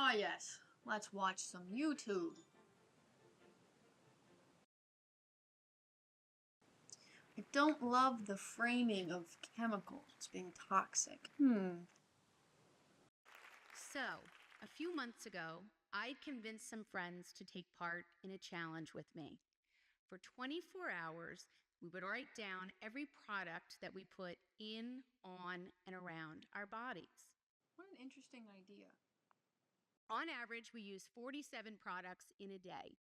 Ah, yes. Let's watch some YouTube. I don't love the framing of chemicals being toxic. So, a few months ago, I convinced some friends to take part in a challenge with me. For 24 hours, we would write down every product that we put in, on, and around our bodies. What an interesting idea. On average, we use 47 products in a day.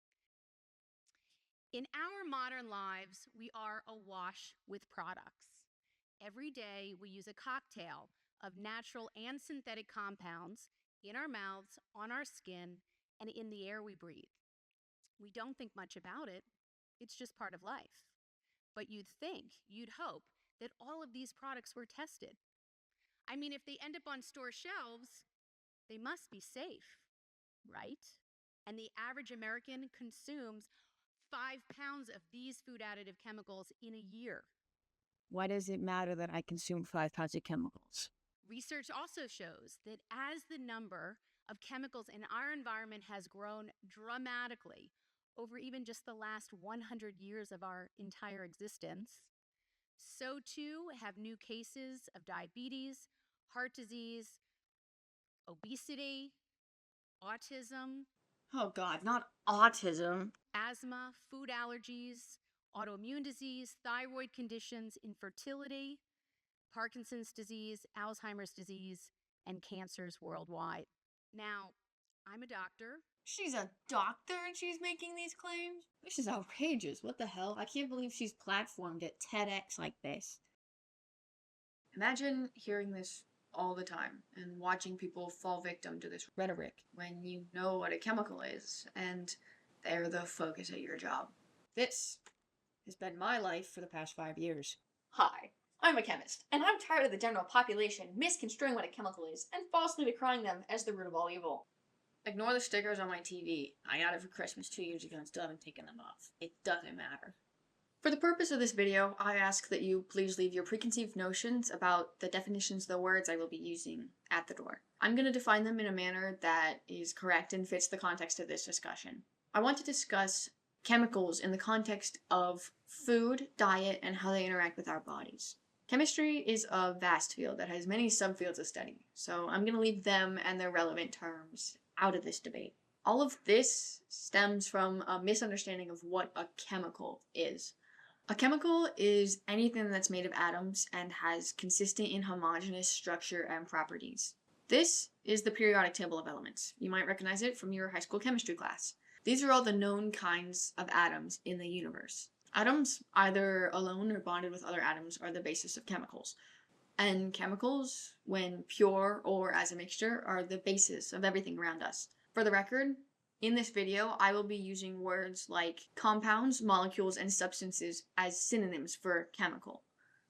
In our modern lives, we are awash with products. Every day, we use a cocktail of natural and synthetic compounds in our mouths, on our skin, and in the air we breathe. We don't think much about it. It's just part of life. But you'd hope that all of these products were tested. I mean, if they end up on store shelves, they must be safe, right? And the average American consumes 5 pounds of these food additive chemicals in a year. Why does it matter that I consume 5 pounds of chemicals? Research also shows that as the number of chemicals in our environment has grown dramatically over even just the last 100 years of our entire existence, so too have new cases of diabetes, heart disease, obesity, autism, Oh God, not autism. asthma, food allergies, autoimmune disease, thyroid conditions, infertility, Parkinson's disease, Alzheimer's disease, and cancers worldwide. Now, I'm a doctor. She's a doctor and she's making these claims? This is outrageous. What the hell? I can't believe she's platformed at TEDx like this. Imagine hearing this all the time and watching people fall victim to this rhetoric when you know what a chemical is and they're the focus of your job. This has been my life for the past 5 years. Hi, I'm a chemist, and I'm tired of the general population misconstruing what a chemical is and falsely decrying them as the root of all evil. Ignore the stickers on my TV. I got it for Christmas 2 years ago and still haven't taken them off. It doesn't matter. For the purpose of this video, I ask that you please leave your preconceived notions about the definitions of the words I will be using at the door. I'm going to define them in a manner that is correct and fits the context of this discussion. I want to discuss chemicals in the context of food, diet, and how they interact with our bodies. Chemistry is a vast field that has many subfields of study, so I'm going to leave them and their relevant terms out of this debate. All of this stems from a misunderstanding of what a chemical is. A chemical is anything that's made of atoms and has consistent and homogeneous structure and properties. This is the periodic table of elements. You might recognize it from your high school chemistry class. These are all the known kinds of atoms in the universe. Atoms, either alone or bonded with other atoms, are the basis of chemicals. And chemicals, when pure or as a mixture, are the basis of everything around us. For the record, in this video, I will be using words like compounds, molecules, and substances as synonyms for chemical.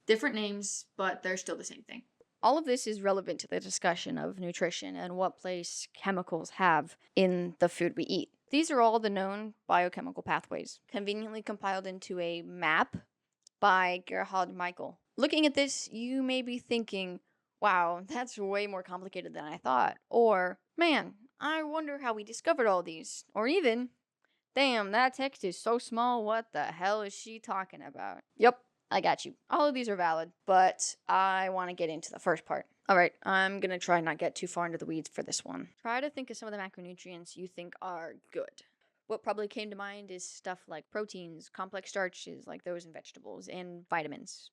Different names, but they're still the same thing. All of this is relevant to the discussion of nutrition and what place chemicals have in the food we eat. These are all the known biochemical pathways, conveniently compiled into a map by Gerhard Michael. Looking at this, you may be thinking, wow, that's way more complicated than I thought. Or, man, I wonder how we discovered all these. Or even, damn, that text is so small, what the hell is she talking about? Yep, I got you. All of these are valid, but I want to get into the first part. Alright, I'm gonna try not get too far into the weeds for this one. Try to think of some of the macronutrients you think are good. What probably came to mind is stuff like proteins, complex starches like those in vegetables, and vitamins.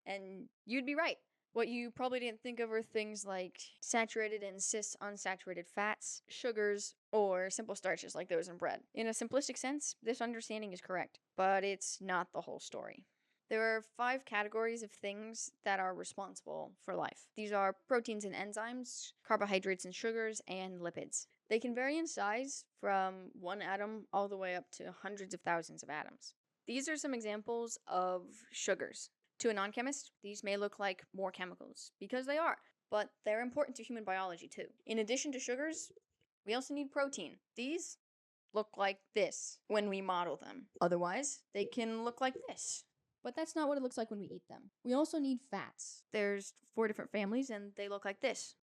And you'd be right. What you probably didn't think of are things like saturated and cis unsaturated fats, sugars, or simple starches like those in bread. In a simplistic sense, this understanding is correct, but it's not the whole story. There are 5 categories of things that are responsible for life. These are proteins and enzymes, carbohydrates and sugars, and lipids. They can vary in size from 1 atom all the way up to hundreds of thousands of atoms. These are some examples of sugars. To a non-chemist, these may look like more chemicals, because they are, but they're important to human biology too. In addition to sugars, we also need protein. These look like this when we model them. Otherwise, they can look like this. But that's not what it looks like when we eat them. We also need fats. There's 4 different families, and they look like this.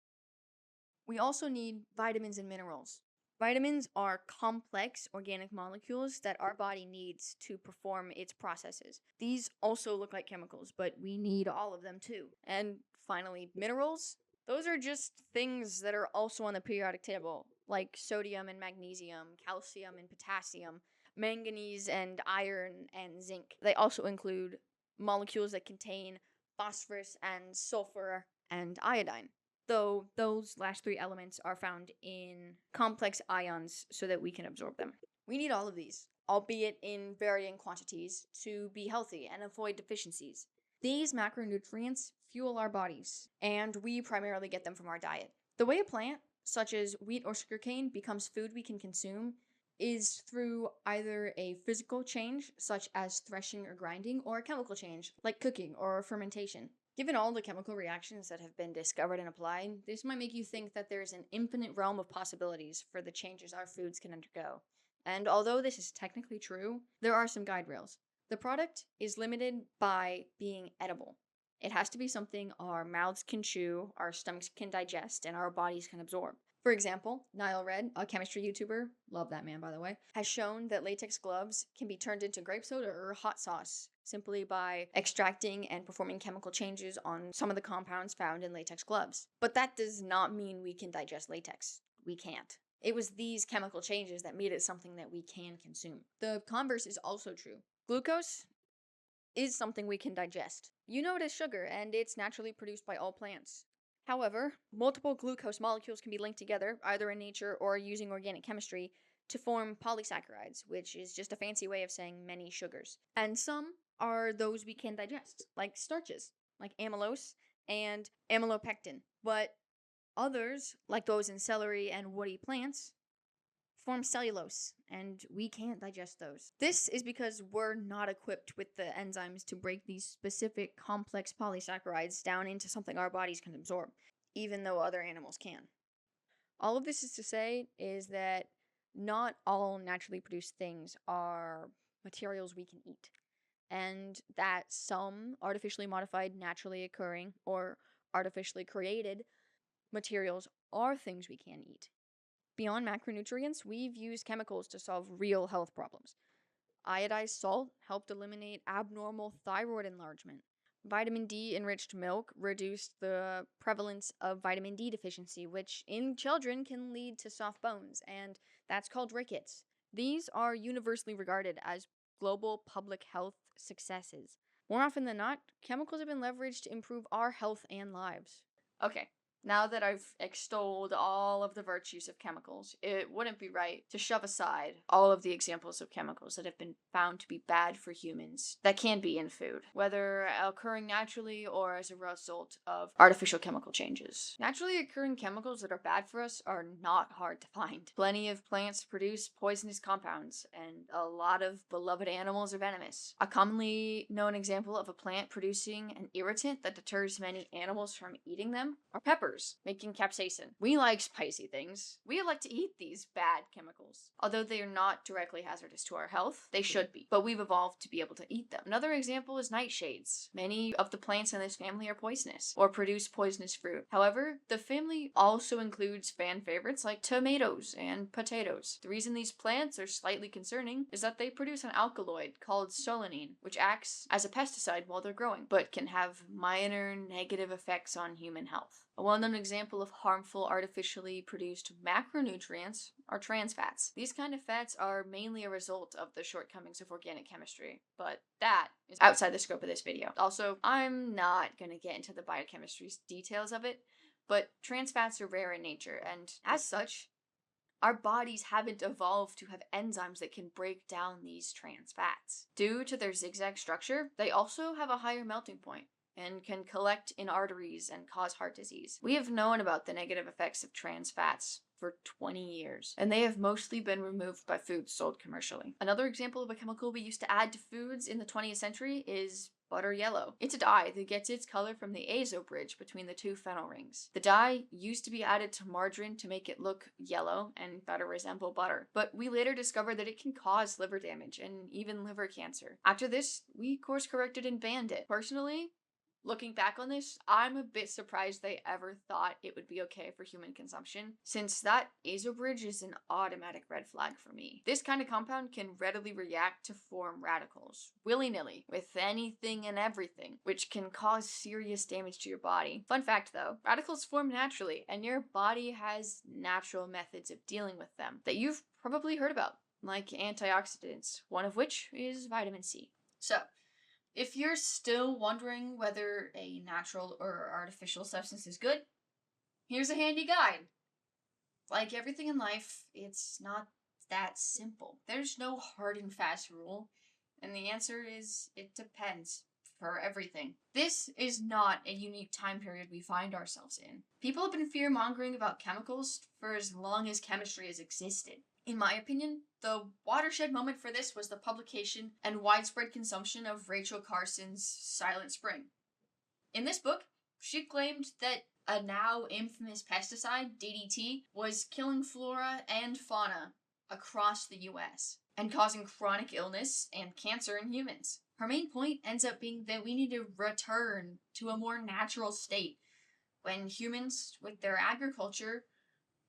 We also need vitamins and minerals. Vitamins are complex organic molecules that our body needs to perform its processes. These also look like chemicals, but we need all of them too. And finally, minerals. Those are just things that are also on the periodic table, like sodium and magnesium, calcium and potassium, manganese and iron and zinc. They also include molecules that contain phosphorus and sulfur and iodine, though those last three elements are found in complex ions so that we can absorb them. We need all of these, albeit in varying quantities, to be healthy and avoid deficiencies. These macronutrients fuel our bodies, and we primarily get them from our diet. The way a plant, such as wheat or sugarcane, becomes food we can consume is through either a physical change, such as threshing or grinding, or a chemical change, like cooking or fermentation. Given all the chemical reactions that have been discovered and applied, this might make you think that there's an infinite realm of possibilities for the changes our foods can undergo. And although this is technically true, there are some guide rails. The product is limited by being edible. It has to be something our mouths can chew, our stomachs can digest, and our bodies can absorb. For example, Niall Red, a chemistry YouTuber, love that man by the way, has shown that latex gloves can be turned into grape soda or hot sauce simply by extracting and performing chemical changes on some of the compounds found in latex gloves. But that does not mean we can digest latex. We can't. It was these chemical changes that made it something that we can consume. The converse is also true. Glucose is something we can digest. You know it as sugar, and it's naturally produced by all plants. However, multiple glucose molecules can be linked together, either in nature or using organic chemistry, to form polysaccharides, which is just a fancy way of saying many sugars. And some are those we can digest, like starches, like amylose and amylopectin. But others, like those in celery and woody plants, form cellulose, and we can't digest those. This is because we're not equipped with the enzymes to break these specific complex polysaccharides down into something our bodies can absorb, even though other animals can. All of this is to say is that not all naturally produced things are materials we can eat, and that some artificially modified, naturally occurring, or artificially created materials are things we can eat. Beyond macronutrients, we've used chemicals to solve real health problems. Iodized salt helped eliminate abnormal thyroid enlargement. Vitamin D enriched milk reduced the prevalence of vitamin D deficiency, which in children can lead to soft bones, and that's called rickets. These are universally regarded as global public health successes. More often than not, chemicals have been leveraged to improve our health and lives. Okay, now that I've extolled all of the virtues of chemicals, it wouldn't be right to shove aside all of the examples of chemicals that have been found to be bad for humans that can be in food, whether occurring naturally or as a result of artificial chemical changes. Naturally occurring chemicals that are bad for us are not hard to find. Plenty of plants produce poisonous compounds, and a lot of beloved animals are venomous. A commonly known example of a plant producing an irritant that deters many animals from eating them are peppers, making capsaicin. We like spicy things. We like to eat these bad chemicals. Although they are not directly hazardous to our health, they should be, but we've evolved to be able to eat them. Another example is nightshades. Many of the plants in this family are poisonous or produce poisonous fruit. However, the family also includes fan favorites like tomatoes and potatoes. The reason these plants are slightly concerning is that they produce an alkaloid called solanine, which acts as a pesticide while they're growing, but can have minor negative effects on human health. A well-known example of harmful artificially produced macronutrients are trans fats. These kind of fats are mainly a result of the shortcomings of organic chemistry, but that is outside the scope of this video. Also, I'm not going to get into the biochemistry details of it, but trans fats are rare in nature, and as such, our bodies haven't evolved to have enzymes that can break down these trans fats. Due to their zigzag structure, they also have a higher melting point and can collect in arteries and cause heart disease. We have known about the negative effects of trans fats for 20 years, and they have mostly been removed by foods sold commercially. Another example of a chemical we used to add to foods in the 20th century is butter yellow. It's a dye that gets its color from the azo bridge between the two phenyl rings. The dye used to be added to margarine to make it look yellow and better resemble butter, but we later discovered that it can cause liver damage and even liver cancer. After this, we course corrected and banned it. Personally, Looking back on this, I'm a bit surprised they ever thought it would be okay for human consumption, since that azobridge is an automatic red flag for me. This kind of compound can readily react to form radicals, willy-nilly, with anything and everything, which can cause serious damage to your body. Fun fact though, radicals form naturally, and your body has natural methods of dealing with them that you've probably heard about, like antioxidants, one of which is vitamin C. So, if you're still wondering whether a natural or artificial substance is good, here's a handy guide. Like everything in life, it's not that simple. There's no hard and fast rule, and the answer is it depends for everything. This is not a unique time period we find ourselves in. People have been fear-mongering about chemicals for as long as chemistry has existed. In my opinion, the watershed moment for this was the publication and widespread consumption of Rachel Carson's Silent Spring. In this book, she claimed that a now infamous pesticide, DDT, was killing flora and fauna across the US and causing chronic illness and cancer in humans. Her main point ends up being that we need to return to a more natural state when humans, with their agriculture,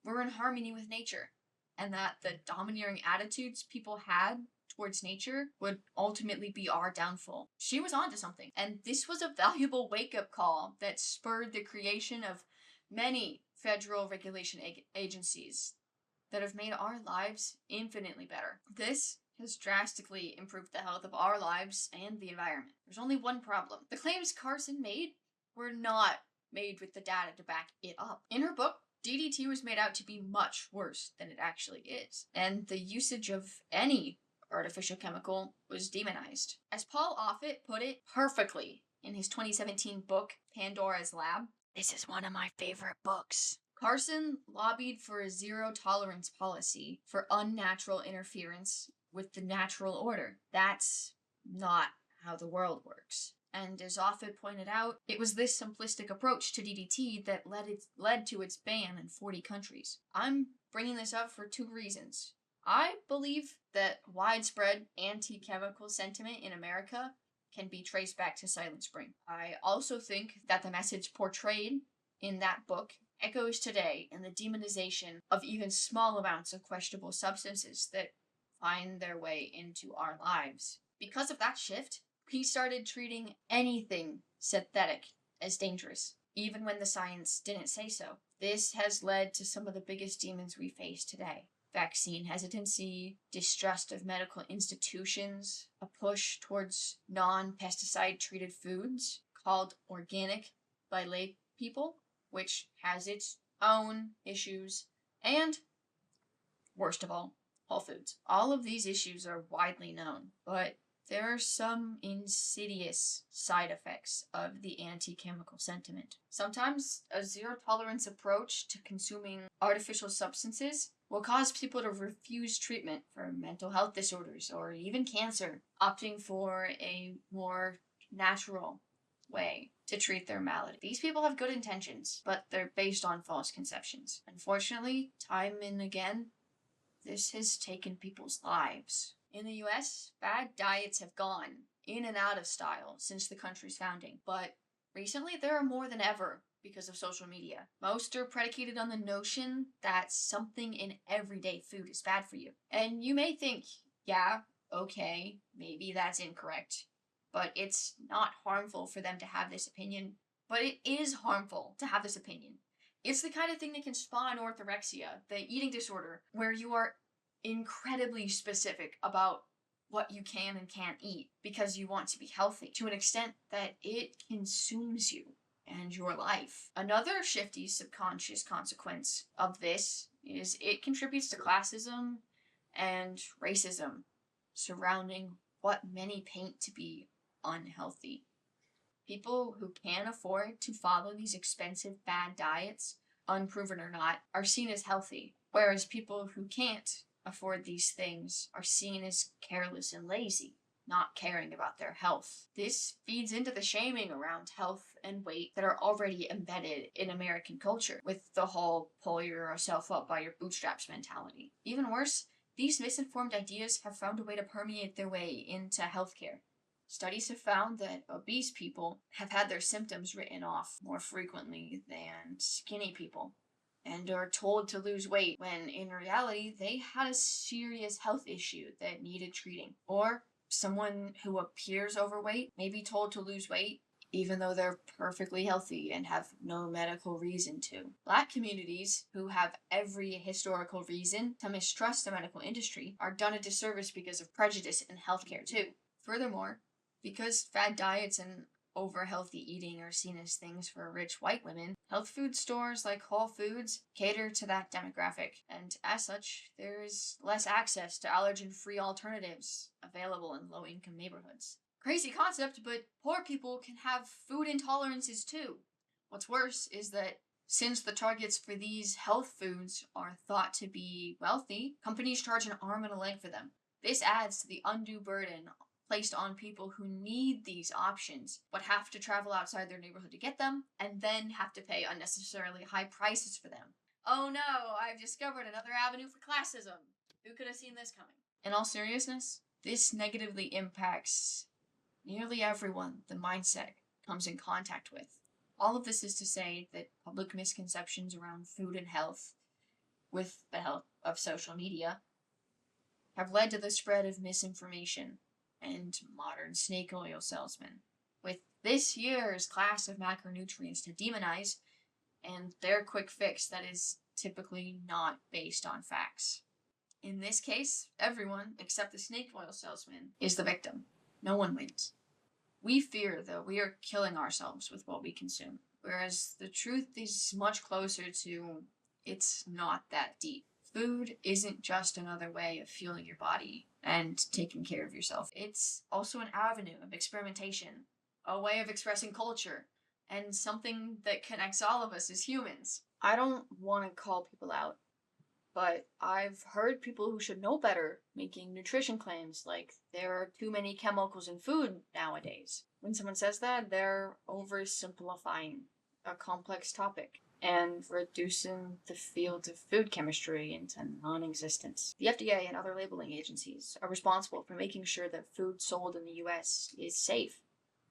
were in harmony with nature, and that the domineering attitudes people had towards nature would ultimately be our downfall. She was onto something, and this was a valuable wake-up call that spurred the creation of many federal regulation agencies that have made our lives infinitely better. This has drastically improved the health of our lives and the environment. There's only one problem. The claims Carson made were not made with the data to back it up. In her book, DDT was made out to be much worse than it actually is, and the usage of any artificial chemical was demonized. As Paul Offit put it perfectly in his 2017 book, Pandora's Lab, this is one of my favorite books. Carson lobbied for a zero-tolerance policy for unnatural interference with the natural order. That's not how the world works. And as Offit pointed out, it was this simplistic approach to DDT that led to its ban in 40 countries. I'm bringing this up for two reasons. I believe that widespread anti-chemical sentiment in America can be traced back to Silent Spring. I also think that the message portrayed in that book echoes today in the demonization of even small amounts of questionable substances that find their way into our lives. Because of that shift, he started treating anything synthetic as dangerous, even when the science didn't say so. This has led to some of the biggest demons we face today. Vaccine hesitancy, distrust of medical institutions, a push towards non-pesticide treated foods called organic by lay people, which has its own issues, and, worst of all, Whole Foods. All of these issues are widely known, but there are some insidious side effects of the anti-chemical sentiment. Sometimes a zero-tolerance approach to consuming artificial substances will cause people to refuse treatment for mental health disorders or even cancer, opting for a more natural way to treat their malady. These people have good intentions, but they're based on false conceptions. Unfortunately, time and again, this has taken people's lives. In the US, bad diets have gone in and out of style since the country's founding, but recently there are more than ever because of social media. Most are predicated on the notion that something in everyday food is bad for you. And you may think, yeah, okay, maybe that's incorrect, but it's not harmful for them to have this opinion. But it is harmful to have this opinion. It's the kind of thing that can spawn orthorexia, the eating disorder, where you are incredibly specific about what you can and can't eat because you want to be healthy to an extent that it consumes you and your life. Another shifty subconscious consequence of this is it contributes to classism and racism surrounding what many paint to be unhealthy. People who can afford to follow these expensive bad diets, unproven or not, are seen as healthy, whereas people who can't afford these things are seen as careless and lazy, not caring about their health. This feeds into the shaming around health and weight that are already embedded in American culture, with the whole pull yourself up by your bootstraps mentality. Even worse, these misinformed ideas have found a way to permeate their way into healthcare, Studies have found that obese people have had their symptoms written off more frequently than skinny people, and are told to lose weight when in reality they had a serious health issue that needed treating. Or someone who appears overweight may be told to lose weight even though they're perfectly healthy and have no medical reason to. Black communities, who have every historical reason to mistrust the medical industry, are done a disservice because of prejudice in healthcare too. Furthermore, because fad diets and over healthy eating are seen as things for rich white women, health food stores like Whole Foods cater to that demographic, and as such, there is less access to allergen-free alternatives available in low-income neighborhoods. Crazy concept, but poor people can have food intolerances too. What's worse is that since the targets for these health foods are thought to be wealthy, companies charge an arm and a leg for them. This adds to the undue burden placed on people who need these options, but have to travel outside their neighborhood to get them, and then have to pay unnecessarily high prices for them. Oh no, I've discovered another avenue for classism. Who could have seen this coming? In all seriousness, this negatively impacts nearly everyone the mindset comes in contact with. All of this is to say that public misconceptions around food and health, with the help of social media, have led to the spread of misinformation and modern snake oil salesmen, with this year's class of macronutrients to demonize, and their quick fix that is typically not based on facts. In this case, everyone except the snake oil salesman is the victim. No one wins. We fear that we are killing ourselves with what we consume, whereas the truth is much closer to it's not that deep. Food isn't just another way of fueling your body and taking care of yourself. It's also an avenue of experimentation, a way of expressing culture, and something that connects all of us as humans. I don't want to call people out, but I've heard people who should know better making nutrition claims like there are too many chemicals in food nowadays. When someone says that, they're oversimplifying a complex topic and reducing the field of food chemistry into non-existence. The FDA and other labeling agencies are responsible for making sure that food sold in the US is safe,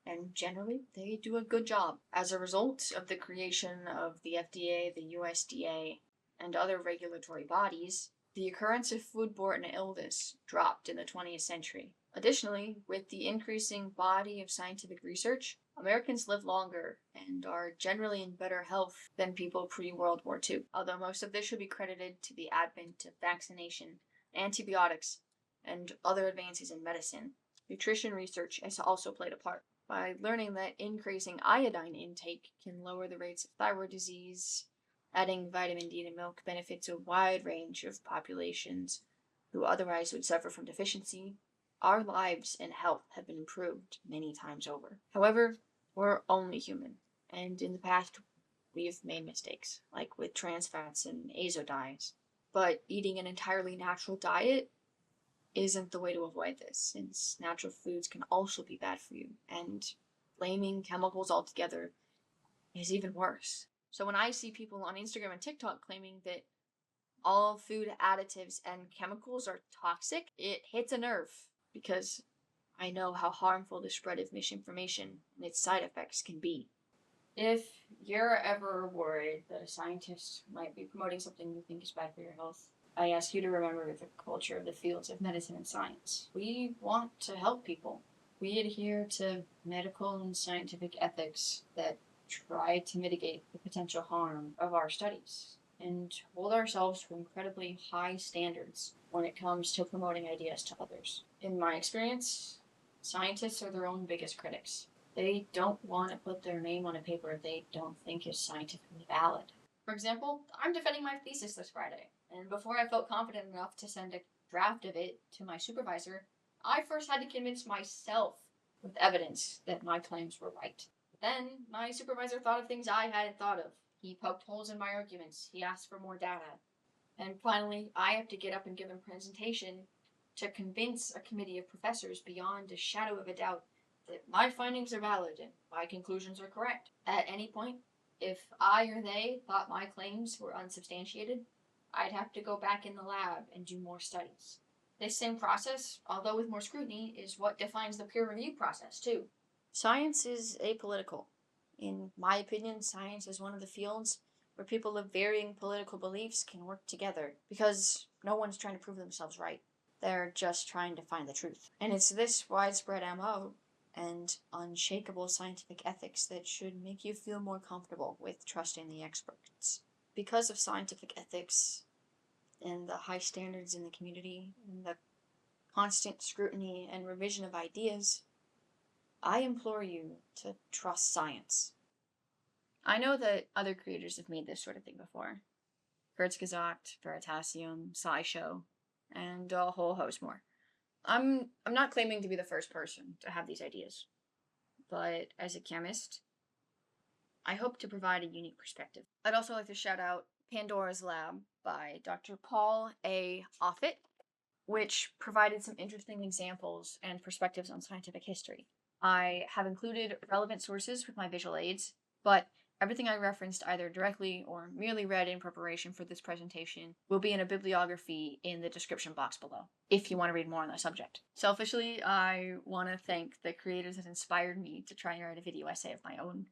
and generally, they do a good job. As a result of the creation of the FDA, the USDA, and other regulatory bodies, the occurrence of foodborne illness dropped in the 20th century. Additionally, with the increasing body of scientific research, Americans live longer and are generally in better health than people pre-World War II, although most of this should be credited to the advent of vaccination, antibiotics, and other advances in medicine. Nutrition research has also played a part. By learning that increasing iodine intake can lower the rates of thyroid disease, adding vitamin D to milk benefits a wide range of populations who otherwise would suffer from deficiency, our lives and health have been improved many times over. However, we're only human, and in the past we've made mistakes, like with trans fats and azo dyes. But eating an entirely natural diet isn't the way to avoid this, since natural foods can also be bad for you, and blaming chemicals altogether is even worse. So when I see people on Instagram and TikTok claiming that all food additives and chemicals are toxic, it hits a nerve, because I know how harmful the spread of misinformation and its side effects can be. If you're ever worried that a scientist might be promoting something you think is bad for your health, I ask you to remember the culture of the fields of medicine and science. We want to help people. We adhere to medical and scientific ethics that try to mitigate the potential harm of our studies, and hold ourselves to incredibly high standards when it comes to promoting ideas to others. In my experience, scientists are their own biggest critics. They don't want to put their name on a paper they don't think is scientifically valid. For example, I'm defending my thesis this Friday, and before I felt confident enough to send a draft of it to my supervisor, I first had to convince myself with evidence that my claims were right. Then, my supervisor thought of things I hadn't thought of. He poked holes in my arguments. He asked for more data. And finally, I have to get up and give a presentation to convince a committee of professors beyond a shadow of a doubt that my findings are valid and my conclusions are correct. At any point, if I or they thought my claims were unsubstantiated, I'd have to go back in the lab and do more studies. This same process, although with more scrutiny, is what defines the peer review process, too. Science is apolitical. In my opinion, science is one of the fields where people of varying political beliefs can work together, because no one's trying to prove themselves right. They're just trying to find the truth. And it's this widespread MO and unshakable scientific ethics that should make you feel more comfortable with trusting the experts. Because of scientific ethics and the high standards in the community and the constant scrutiny and revision of ideas, I implore you to trust science. I know that other creators have made this sort of thing before. Kurzgesagt, Veritasium, SciShow, and a whole host more. I'm not claiming to be the first person to have these ideas, but as a chemist, I hope to provide a unique perspective. I'd also like to shout out Pandora's Lab by Dr. Paul A. Offit, which provided some interesting examples and perspectives on scientific history. I have included relevant sources with my visual aids, but everything I referenced either directly or merely read in preparation for this presentation will be in a bibliography in the description box below, if you want to read more on the subject. Selfishly, I want to thank the creators that inspired me to try and write a video essay of my own.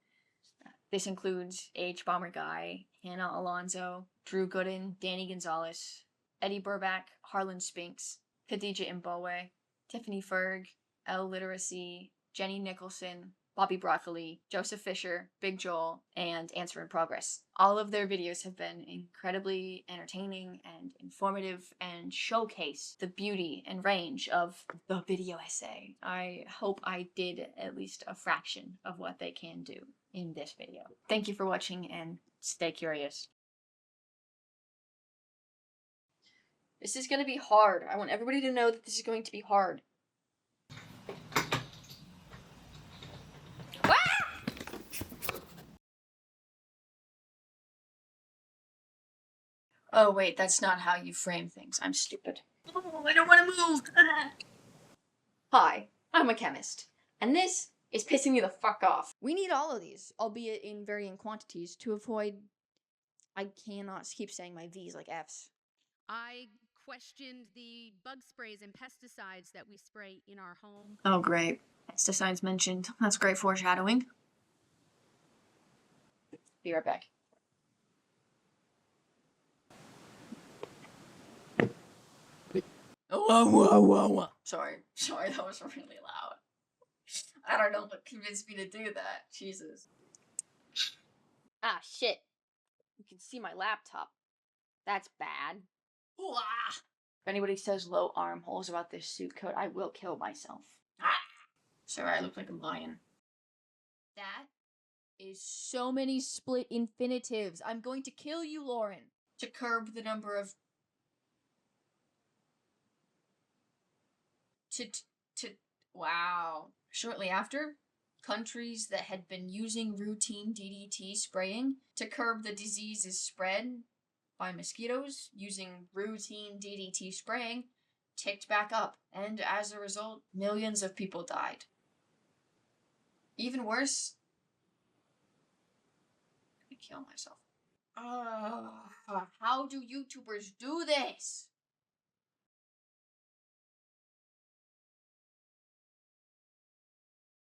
This includes H. Bomber Guy, Hannah Alonso, Drew Gooden, Danny Gonzalez, Eddie Burback, Harlan Spinks, Khadija Imbowe, Tiffany Ferg, L Literacy, Jenny Nicholson, Bobby Broccoli, Joseph Fisher, Big Joel, and Answer in Progress. All of their videos have been incredibly entertaining and informative and showcase the beauty and range of the video essay. I hope I did at least a fraction of what they can do in this video. Thank you for watching and stay curious. This is going to be hard. I want everybody to know that this is going to be hard. Oh wait, that's not how you frame things. I'm stupid. Oh, I don't want to move. Hi, I'm a chemist, and this is pissing me the fuck off. We need all of these, albeit in varying quantities, to avoid... I cannot keep saying my V's like F's. I questioned the bug sprays and pesticides that we spray in our home. Oh great. Pesticides mentioned. That's great foreshadowing. Be right back. Whoa. Sorry, that was really loud. I don't know what convinced me to do that. Jesus. Ah, shit. You can see my laptop. That's bad. Ooh, ah. If anybody says low armholes about this suit coat, I will kill myself. Ah. Sorry, I look like a lion. That is so many split infinitives. I'm going to kill you, Lauren. To curb the number of... Wow. Shortly after, countries that had been using routine DDT spraying to curb the disease's spread by mosquitoes using routine DDT spraying ticked back up, and as a result, millions of people died. Even worse, I kill myself. How do YouTubers do this?